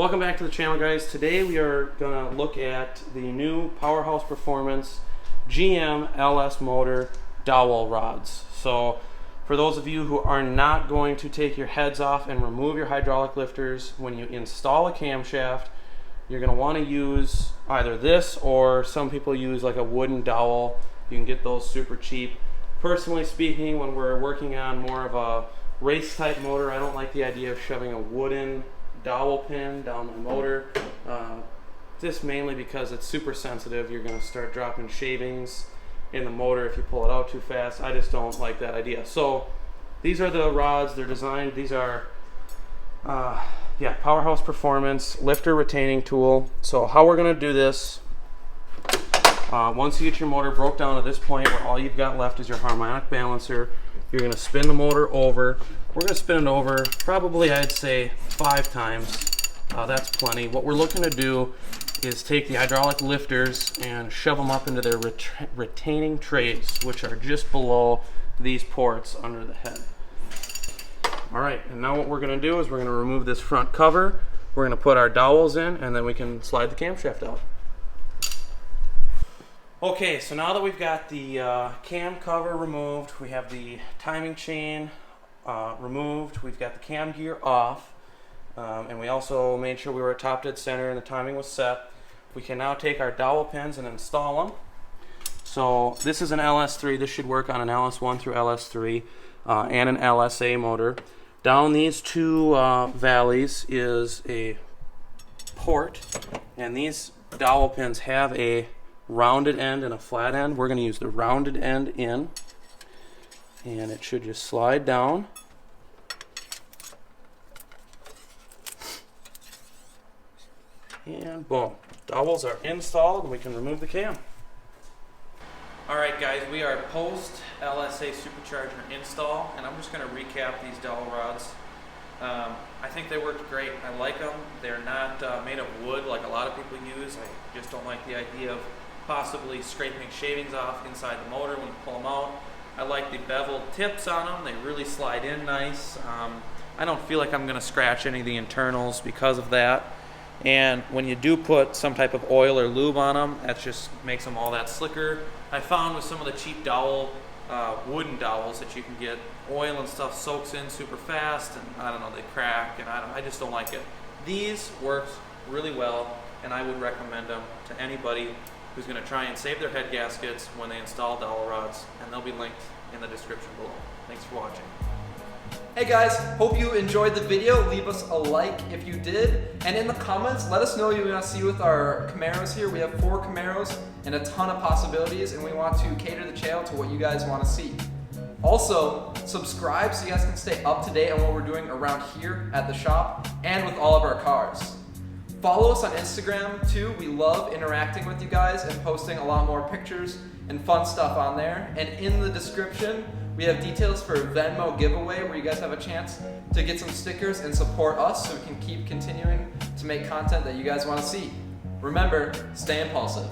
Welcome back to the channel, guys. Today we are going to look at the new Powerhouse Performance GM LS motor dowel rods. So for those of you who are not going to take your heads off and remove your hydraulic lifters when you install a camshaft, you're going to want to use either this, or some people use like a wooden dowel. You can get those super cheap. Personally speaking, when we're working on more of a race type motor, I don't like the idea of shoving a wooden dowel pin down my motor, just mainly because it's super sensitive. You're going to start dropping shavings in the motor if you pull it out too fast. I just don't like that idea. So these are the rods. They're designed, these are Powerhouse Performance lifter retaining tool. So how we're going to do this, once you get your motor broke down to this point where all you've got left is your harmonic balancer, you're going to spin the motor over. We're going to spin it over probably, I'd say, 5 times. That's plenty. What we're looking to do is take the hydraulic lifters and shove them up into their retaining trays, which are just below these ports under the head. All right, and now what we're going to do is we're going to remove this front cover. We're going to put our dowels in, and then we can slide the camshaft out. Okay, so now that we've got the cam cover removed, we have the timing chain removed, we've got the cam gear off, and we also made sure we were at top dead center and the timing was set. We can now take our dowel pins and install them. So this is an LS3. This should work on an LS1 through LS3 and an LSA motor. Down these two valleys is a port, and these dowel pins have a rounded end and a flat end. We're going to use the rounded end in, and it should just slide down. And boom, dowels are installed and we can remove the cam. Alright guys, we are post LSA supercharger install, and I'm just going to recap these dowel rods. I think they worked great. I like them. They're not made of wood like a lot of people use. I just don't like the idea of possibly scraping shavings off inside the motor when you pull them out. I like the bevel tips on them. They really slide in nice. I don't feel like I'm going to scratch any of the internals because of that. And when you do put some type of oil or lube on them, that just makes them all that slicker. I found with some of the cheap dowel, wooden dowels that you can get, oil and stuff soaks in super fast, and I don't know, they crack, and I just don't like it. These work really well, and I would recommend them to anybody who's going to try and save their head gaskets when they install dowel rods, and they'll be linked in the description below. Thanks for watching. Hey guys, hope you enjoyed the video. Leave us a like if you did, and in the comments let us know you want to see with our Camaros here. We have 4 Camaros and a ton of possibilities, and we want to cater the channel to what you guys want to see. Also, subscribe so you guys can stay up to date on what we're doing around here at the shop and with all of our cars. Follow us on Instagram too. We love interacting with you guys and posting a lot more pictures and fun stuff on there. And in the description, we have details for a Venmo giveaway where you guys have a chance to get some stickers and support us so we can keep continuing to make content that you guys want to see. Remember, stay impulsive.